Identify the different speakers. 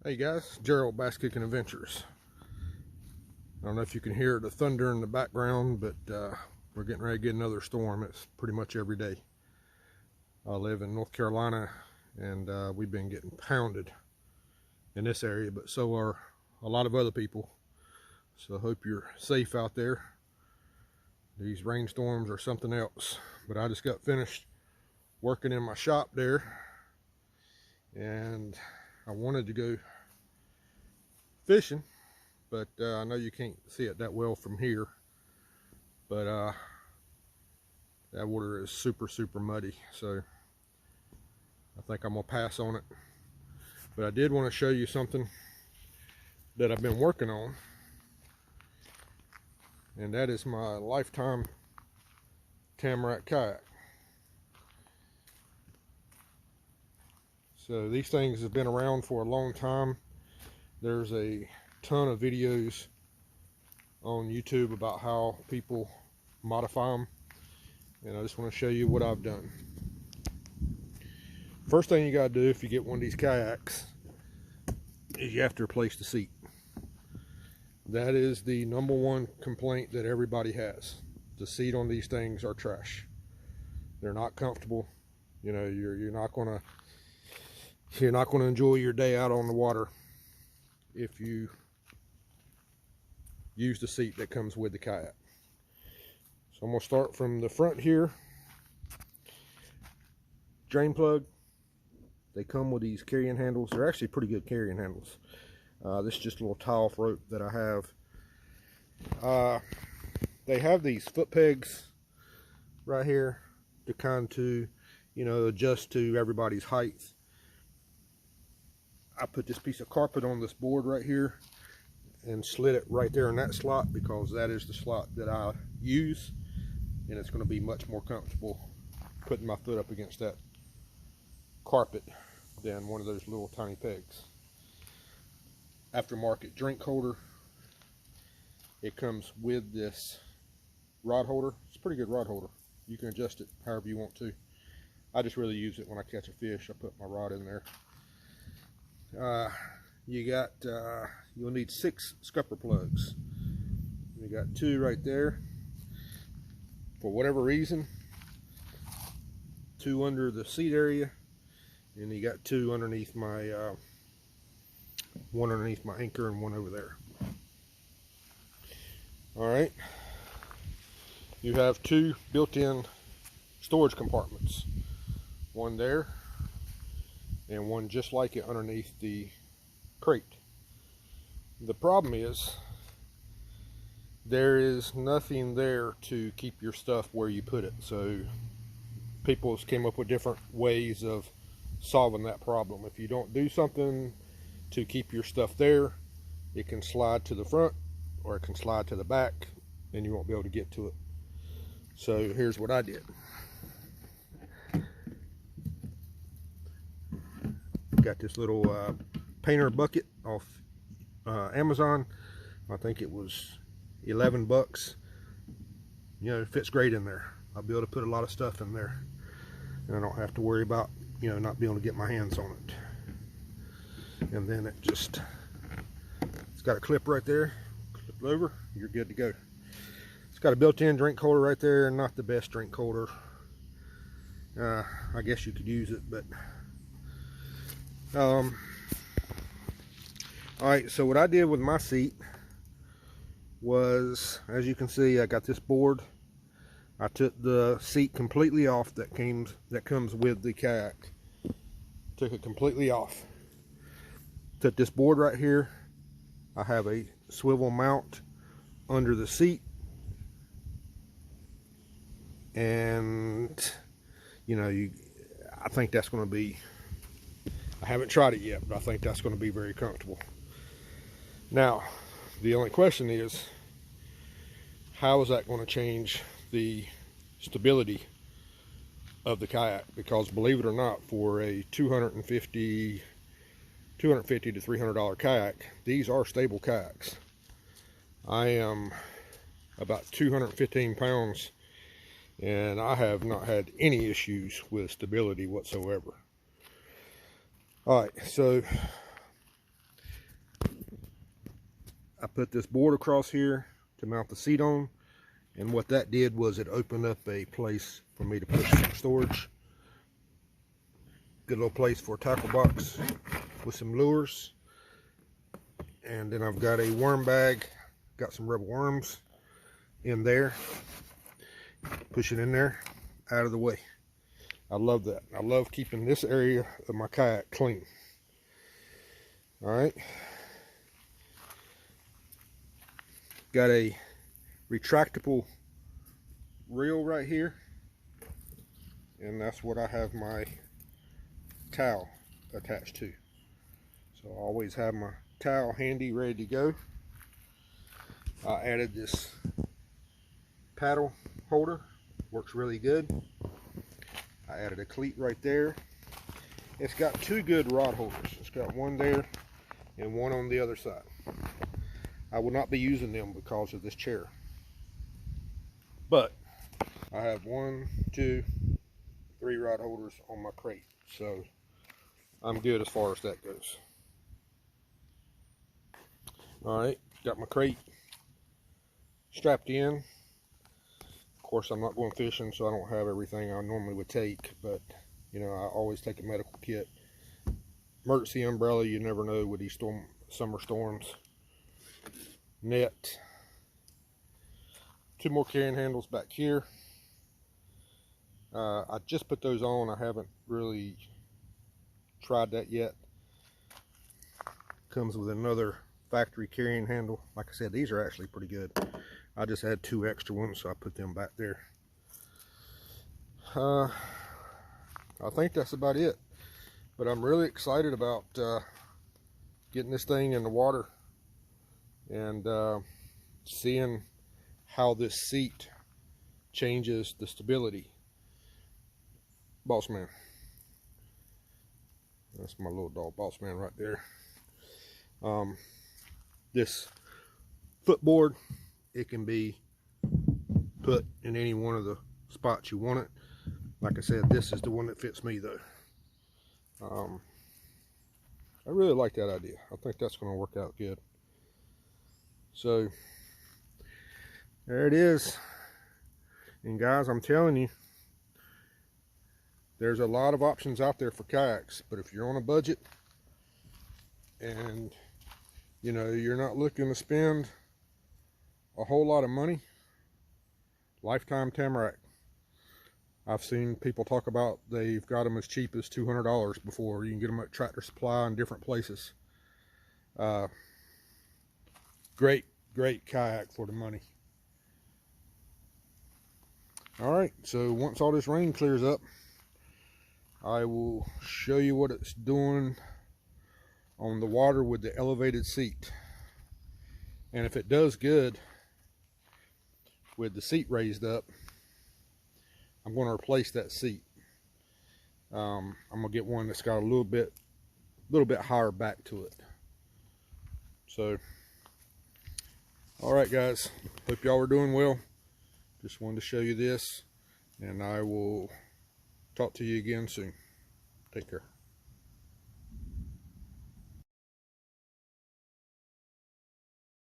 Speaker 1: Hey guys, Gerald Bass Kicking Adventures. I don't know if you can hear the thunder in the background, but we're getting ready to get another storm. It's pretty much every day. I live in North Carolina, and we've been getting pounded in this area, but so are a lot of other people. So I hope you're safe out there. These rainstorms are something else. But I just got finished working in my shop there, and I wanted to go fishing, but I know you can't see it that well from here, but that water is super muddy, so I think I'm gonna pass on it. But I did want to show you something that I've been working on, and that is my lifetime tamarac kayak. So these things have been around for a long time. There's a ton of videos on YouTube about how people modify them, and I just want to show you what I've done. First thing you got to do if you get one of these kayaks is you have to replace the seat. That is the number one complaint that everybody has. The seat on these things are trash. They're not comfortable. You know, you're not gonna enjoy your day out on the water if you use the seat that comes with the kayak. So I'm going to start from the front here. Drain plug. They come with these carrying handles. They're actually pretty good carrying handles. This is just a little tie-off rope that I have. They have these foot pegs right here to kind of, you know, adjust to everybody's height. I put this piece of carpet on this board right here and slid it right there in that slot, because that is the slot that I use, and it's going to be much more comfortable putting my foot up against that carpet than one of those little tiny pegs. Aftermarket drink holder. It comes with this rod holder. It's a pretty good rod holder. You can adjust it however you want to. I just really use it when I catch a fish. I put my rod in there. You'll need 6 scupper plugs. You got 2 right there. For whatever reason, 2 under the seat area, and you got 2 underneath my one underneath my anchor and one over there. All right. You have 2 built-in storage compartments. One there, and one just like it underneath the crate. The problem is there is nothing there to keep your stuff where you put it. So people came up with different ways of solving that problem. If you don't do something to keep your stuff there, it can slide to the front or it can slide to the back, and you won't be able to get to it. So here's what I did. Got this little painter bucket off Amazon. I think it was 11 bucks. You know, it fits great in there. I'll be able to put a lot of stuff in there, and I don't have to worry about, you know, not being able to get my hands on it. And then it's got a clip right there. Clip it over, you're good to go. It's got a built-in drink holder right there. Not the best drink holder. I guess you could use it, but alright, so what I did with my seat was, as you can see, I got this board. I took the seat completely off that comes with the kayak. Took it completely off. Took this board right here. I have a swivel mount under the seat, and you know, I think that's going to be, I haven't tried it yet, but I think that's going to be very comfortable. Now, the only question is, how is that going to change the stability of the kayak? Because believe it or not, for a $250 to $300 kayak, these are stable kayaks. I am about 215 pounds, and I have not had any issues with stability whatsoever. All right, so I put this board across here to mount the seat on, and what that did was it opened up a place for me to put some storage. Good little place for a tackle box with some lures. And then I've got a worm bag, got some rubber worms in there. Push it in there, out of the way. I love that. I love keeping this area of my kayak clean. All right. Got a retractable reel right here, and that's what I have my towel attached to. So I always have my towel handy, ready to go. I added this paddle holder, works really good. I added a cleat right there. It's got two good rod holders. It's got one there and one on the other side. I will not be using them because of this chair, but I have 1, 2, 3 rod holders on my crate, so I'm good as far as that goes. All right, got my crate strapped in. Of course, I'm not going fishing, so I don't have everything I normally would take, but you know, I always take a medical kit. Emergency umbrella, you never know with these summer storms. Net. 2 more carrying handles back here. I just put those on. I haven't really tried that yet. Comes with another factory carrying handle. Like I said, these are actually pretty good. I just had 2 extra ones, so I put them back there. I think that's about it, but I'm really excited about getting this thing in the water and seeing how this seat changes the stability. Boss man, that's my little dog, Boss man, right there. This footboard, it can be put in any one of the spots you want it. Like I said, this is the one that fits me though. I really like that idea. I think that's going to work out good. So there it is. And guys, I'm telling you, there's a lot of options out there for kayaks, but if you're on a budget and you know you're not looking to spend a whole lot of money, Lifetime Tamarac. I've seen people talk about they've got them as cheap as $200 before. You can get them at Tractor Supply in different places. Great kayak for the money. All right, so once all this rain clears up, I will show you what it's doing on the water with the elevated seat. And if it does good with the seat raised up, I'm going to replace that seat. I'm going to get one that's got a little bit higher back to it. So, all right guys, hope y'all are doing well. Just wanted to show you this, and I will talk to you again soon. Take care.